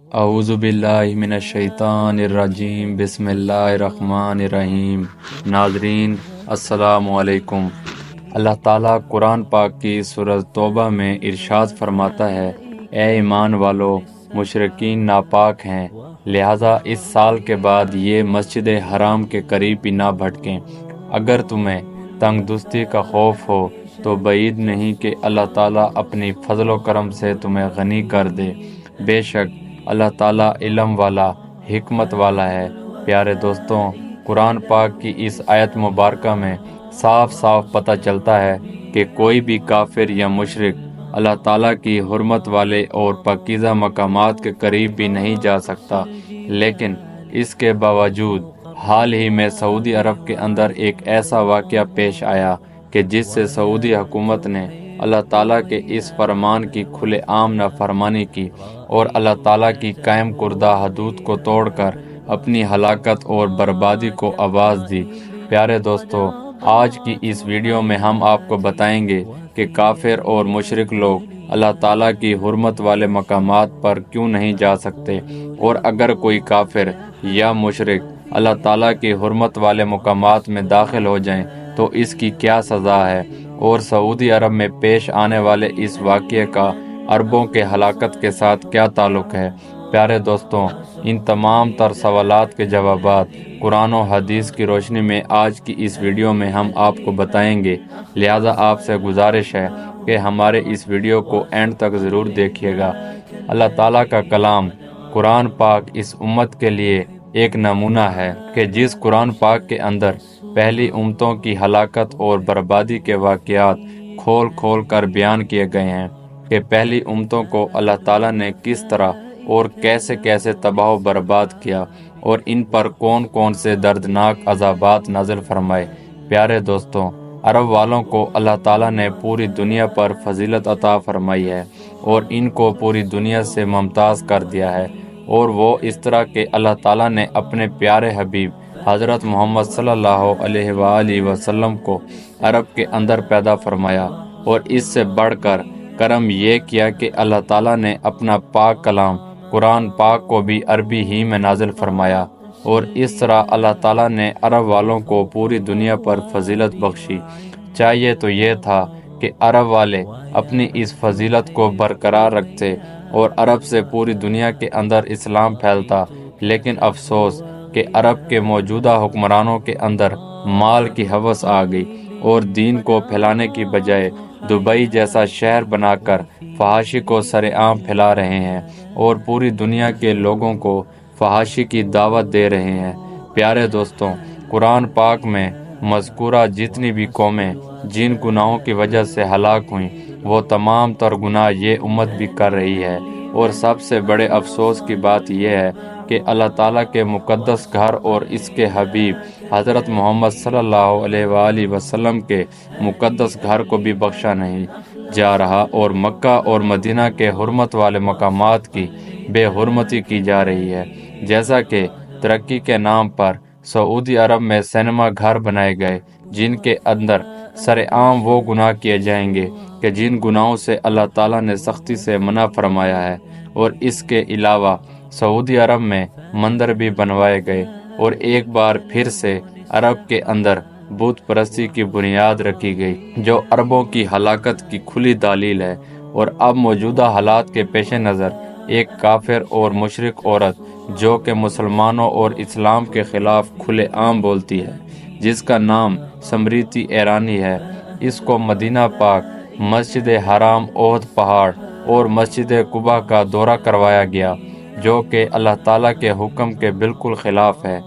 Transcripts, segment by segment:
اعوذ باللہ من الشیطان الرجیم، بسم اللہ الرحمن الرحیم۔ ناظرین السلام علیکم۔ اللہ تعالیٰ قرآن پاک کی سورۃ توبہ میں ارشاد فرماتا ہے، اے ایمان والو، مشرکین ناپاک ہیں، لہذا اس سال کے بعد یہ مسجد حرام کے قریب بھی نہ بھٹکیں۔ اگر تمہیں تنگ دستی کا خوف ہو تو بعید نہیں کہ اللہ تعالیٰ اپنی فضل و کرم سے تمہیں غنی کر دے۔ بے شک اللہ تعالیٰ علم والا، حکمت والا ہے۔ پیارے دوستوں، قرآن پاک کی اس آیت مبارکہ میں صاف صاف پتہ چلتا ہے کہ کوئی بھی کافر یا مشرک اللہ تعالیٰ کی حرمت والے اور پاکیزہ مقامات کے قریب بھی نہیں جا سکتا، لیکن اس کے باوجود حال ہی میں سعودی عرب کے اندر ایک ایسا واقعہ پیش آیا کہ جس سے سعودی حکومت نے اللہ تعالیٰ کے اس فرمان کی کھلے عام نافرمانی کی اور اللہ تعالیٰ کی قائم کردہ حدود کو توڑ کر اپنی ہلاکت اور بربادی کو آواز دی۔ پیارے دوستو، آج کی اس ویڈیو میں ہم آپ کو بتائیں گے کہ کافر اور مشرک لوگ اللہ تعالیٰ کی حرمت والے مقامات پر کیوں نہیں جا سکتے، اور اگر کوئی کافر یا مشرک اللہ تعالیٰ کی حرمت والے مقامات میں داخل ہو جائیں تو اس کی کیا سزا ہے، اور سعودی عرب میں پیش آنے والے اس واقعے کا عربوں کے ہلاکت کے ساتھ کیا تعلق ہے۔ پیارے دوستوں، ان تمام تر سوالات کے جوابات قرآن و حدیث کی روشنی میں آج کی اس ویڈیو میں ہم آپ کو بتائیں گے، لہذا آپ سے گزارش ہے کہ ہمارے اس ویڈیو کو اینڈ تک ضرور دیکھیے گا۔ اللہ تعالیٰ کا کلام قرآن پاک اس امت کے لیے ایک نمونہ ہے کہ جس قرآن پاک کے اندر پہلی امتوں کی ہلاکت اور بربادی کے واقعات کھول کھول کر بیان کیے گئے ہیں کہ پہلی امتوں کو اللہ تعالیٰ نے کس طرح اور کیسے کیسے تباہ و برباد کیا اور ان پر کون کون سے دردناک عذابات نازل فرمائے۔ پیارے دوستوں، عرب والوں کو اللہ تعالیٰ نے پوری دنیا پر فضیلت عطا فرمائی ہے اور ان کو پوری دنیا سے ممتاز کر دیا ہے، اور وہ اس طرح کہ اللہ تعالیٰ نے اپنے پیارے حبیب حضرت محمد صلی اللہ علیہ وآلہ وسلم کو عرب کے اندر پیدا فرمایا، اور اس سے بڑھ کر کرم یہ کیا کہ اللہ تعالیٰ نے اپنا پاک کلام قرآن پاک کو بھی عربی ہی میں نازل فرمایا، اور اس طرح اللہ تعالیٰ نے عرب والوں کو پوری دنیا پر فضیلت بخشی۔ چاہیے تو یہ تھا کہ عرب والے اپنی اس فضیلت کو برقرار رکھتے اور عرب سے پوری دنیا کے اندر اسلام پھیلتا، لیکن افسوس کہ عرب کے موجودہ حکمرانوں کے اندر مال کی ہوس آ گئی، اور دین کو پھیلانے کی بجائے دبئی جیسا شہر بنا کر فحاشی کو سر عام پھیلا رہے ہیں اور پوری دنیا کے لوگوں کو فحاشی کی دعوت دے رہے ہیں۔ پیارے دوستوں، قرآن پاک میں مذکورہ جتنی بھی قومیں جن گناہوں کی وجہ سے ہلاک ہوئیں، وہ تمام تر گناہ یہ امت بھی کر رہی ہے، اور سب سے بڑے افسوس کی بات یہ ہے کہ اللہ تعالیٰ کے مقدس گھر اور اس کے حبیب حضرت محمد صلی اللہ علیہ وآلہ وسلم کے مقدس گھر کو بھی بخشا نہیں جا رہا، اور مکہ اور مدینہ کے حرمت والے مقامات کی بے حرمتی کی جا رہی ہے۔ جیسا کہ ترقی کے نام پر سعودی عرب میں سینما گھر بنائے گئے جن کے اندر سر عام وہ گناہ کیے جائیں گے کہ جن گناہوں سے اللہ تعالیٰ نے سختی سے منع فرمایا ہے، اور اس کے علاوہ سعودی عرب میں مندر بھی بنوائے گئے، اور ایک بار پھر سے عرب کے اندر بت پرستی کی بنیاد رکھی گئی، جو عربوں کی ہلاکت کی کھلی دلیل ہے۔ اور اب موجودہ حالات کے پیش نظر ایک کافر اور مشرک عورت جو کہ مسلمانوں اور اسلام کے خلاف کھلے عام بولتی ہے، جس کا نام سمریتی ایرانی ہے، اس کو مدینہ پاک، مسجد حرام، احد پہاڑ اور مسجد قباء کا دورہ کروایا گیا، جو کہ اللہ تعالیٰ کے حکم کے بالکل خلاف ہے۔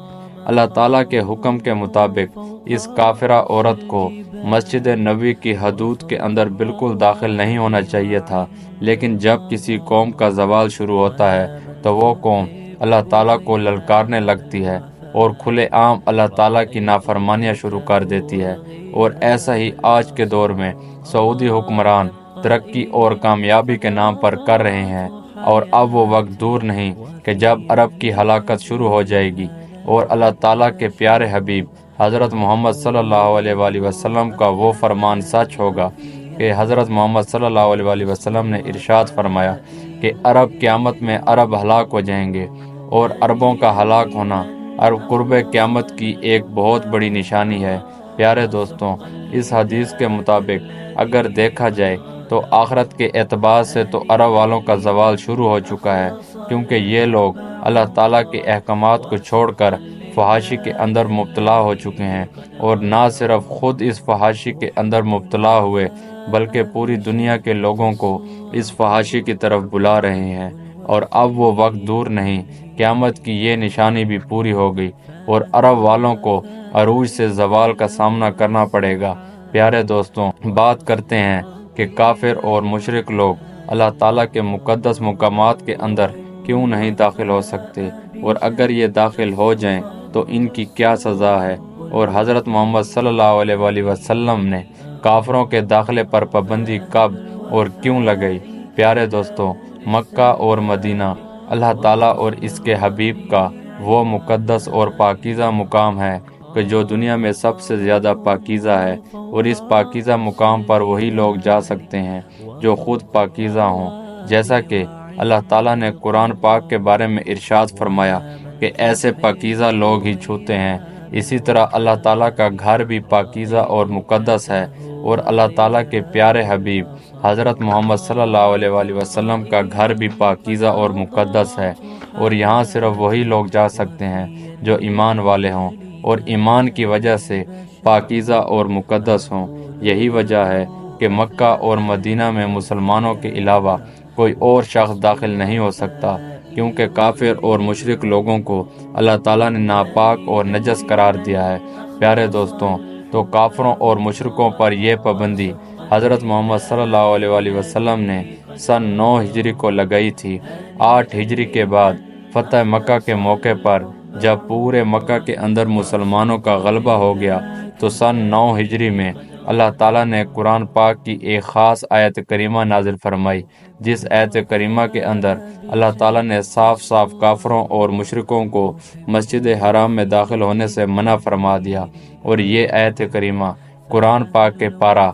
اللہ تعالیٰ کے حکم کے مطابق اس کافرہ عورت کو مسجد نبوی کی حدود کے اندر بالکل داخل نہیں ہونا چاہیے تھا، لیکن جب کسی قوم کا زوال شروع ہوتا ہے تو وہ قوم اللہ تعالیٰ کو للکارنے لگتی ہے اور کھلے عام اللہ تعالیٰ کی نافرمانیاں شروع کر دیتی ہے، اور ایسا ہی آج کے دور میں سعودی حکمران ترقی اور کامیابی کے نام پر کر رہے ہیں، اور اب وہ وقت دور نہیں کہ جب عرب کی ہلاکت شروع ہو جائے گی اور اللہ تعالیٰ کے پیارے حبیب حضرت محمد صلی اللہ علیہ وآلہ وسلم کا وہ فرمان سچ ہوگا کہ حضرت محمد صلی اللہ علیہ وآلہ وسلم نے ارشاد فرمایا کہ کہ عرب قیامت میں عرب ہلاک ہو جائیں گے اور عربوں کا ہلاک ہونا عرب قرب قیامت کی ایک بہت بڑی نشانی ہے۔ پیارے دوستوں، اس حدیث کے مطابق اگر دیکھا جائے تو آخرت کے اعتبار سے تو عرب والوں کا زوال شروع ہو چکا ہے، کیونکہ یہ لوگ اللہ تعالیٰ کے احکامات کو چھوڑ کر فحاشی کے اندر مبتلا ہو چکے ہیں، اور نہ صرف خود اس فحاشی کے اندر مبتلا ہوئے بلکہ پوری دنیا کے لوگوں کو اس فحاشی کی طرف بلا رہے ہیں۔ اور اب وہ وقت دور نہیں، قیامت کی یہ نشانی بھی پوری ہو گئی اور عرب والوں کو عروج سے زوال کا سامنا کرنا پڑے گا۔ پیارے دوستوں، بات کرتے ہیں کہ کافر اور مشرک لوگ اللہ تعالیٰ کے مقدس مقامات کے اندر کیوں نہیں داخل ہو سکتے، اور اگر یہ داخل ہو جائیں تو ان کی کیا سزا ہے، اور حضرت محمد صلی اللہ علیہ وآلہ وسلم نے کافروں کے داخلے پر پابندی کب اور کیوں لگائی؟ پیارے دوستوں، مکہ اور مدینہ اللہ تعالیٰ اور اس کے حبیب کا وہ مقدس اور پاکیزہ مقام ہے کہ جو دنیا میں سب سے زیادہ پاکیزہ ہے، اور اس پاکیزہ مقام پر وہی لوگ جا سکتے ہیں جو خود پاکیزہ ہوں، جیسا کہ اللہ تعالیٰ نے قرآن پاک کے بارے میں ارشاد فرمایا کہ ایسے پاکیزہ لوگ ہی چھوتے ہیں۔ اسی طرح اللہ تعالیٰ کا گھر بھی پاکیزہ اور مقدس ہے، اور اللہ تعالیٰ کے پیارے حبیب حضرت محمد صلی اللہ علیہ وآلہ وسلم کا گھر بھی پاکیزہ اور مقدس ہے، اور یہاں صرف وہی لوگ جا سکتے ہیں جو ایمان والے ہوں اور ایمان کی وجہ سے پاکیزہ اور مقدس ہوں۔ یہی وجہ ہے کہ مکہ اور مدینہ میں مسلمانوں کے علاوہ کوئی اور شخص داخل نہیں ہو سکتا، کیونکہ کافر اور مشرک لوگوں کو اللہ تعالیٰ نے ناپاک اور نجس قرار دیا ہے۔ پیارے دوستوں، تو کافروں اور مشرکوں پر یہ پابندی حضرت محمد صلی اللہ علیہ وآلہ وسلم نے سن 9 ہجری کو لگائی تھی۔ 8 ہجری کے بعد فتح مکہ کے موقع پر جب پورے مکہ کے اندر مسلمانوں کا غلبہ ہو گیا تو سن 9 ہجری میں اللہ تعالیٰ نے قرآن پاک کی ایک خاص آیت کریمہ نازل فرمائی، جس آیت کریمہ کے اندر اللہ تعالیٰ نے صاف صاف کافروں اور مشرکوں کو مسجد حرام میں داخل ہونے سے منع فرما دیا، اور یہ آیت کریمہ قرآن پاک کے پارہ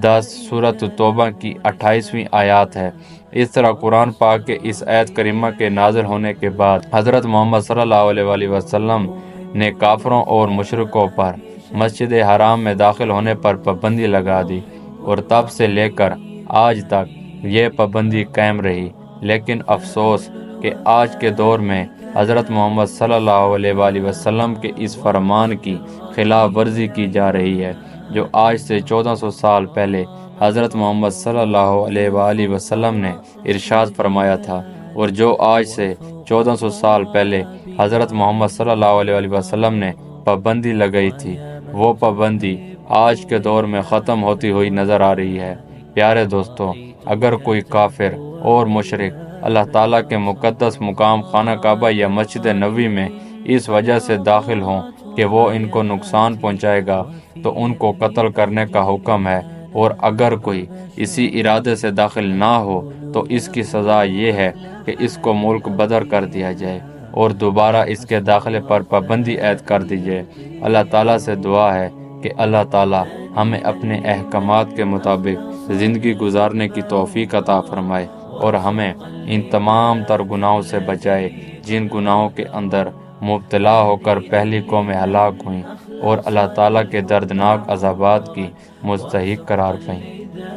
10 سورۃ توبہ کی 28ویں آیات ہے۔ اس طرح قرآن پاک کے اس آیت کریمہ کے نازل ہونے کے بعد حضرت محمد صلی اللہ علیہ وآلہ وسلم نے کافروں اور مشرکوں پر مسجد حرام میں داخل ہونے پر پابندی لگا دی، اور تب سے لے کر آج تک یہ پابندی قائم رہی۔ لیکن افسوس کہ آج کے دور میں حضرت محمد صلی اللہ علیہ وآلہ وسلم کے اس فرمان کی خلاف ورزی کی جا رہی ہے، جو آج سے 1400 سال پہلے حضرت محمد صلی اللہ علیہ وآلہ وسلم نے ارشاد فرمایا تھا، اور جو آج سے 1400 سال پہلے حضرت محمد صلی اللہ علیہ وآلہ وسلم نے پابندی لگائی تھی، وہ پابندی آج کے دور میں ختم ہوتی ہوئی نظر آ رہی ہے۔ پیارے دوستوں، اگر کوئی کافر اور مشرک اللہ تعالیٰ کے مقدس مقام خانہ کعبہ یا مسجد نبوی میں اس وجہ سے داخل ہوں کہ وہ ان کو نقصان پہنچائے گا تو ان کو قتل کرنے کا حکم ہے، اور اگر کوئی اسی ارادے سے داخل نہ ہو تو اس کی سزا یہ ہے کہ اس کو ملک بدر کر دیا جائے اور دوبارہ اس کے داخلے پر پابندی عائد کر دی جائے۔ اللہ تعالیٰ سے دعا ہے کہ اللہ تعالیٰ ہمیں اپنے احکامات کے مطابق زندگی گزارنے کی توفیق عطا فرمائے، اور ہمیں ان تمام تر گناہوں سے بچائے جن گناہوں کے اندر مبتلا ہو کر پہلی قومیں ہلاک ہوئیں اور اللہ تعالیٰ کے دردناک عذابات کی مستحق قرار پائیں۔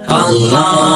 اللہ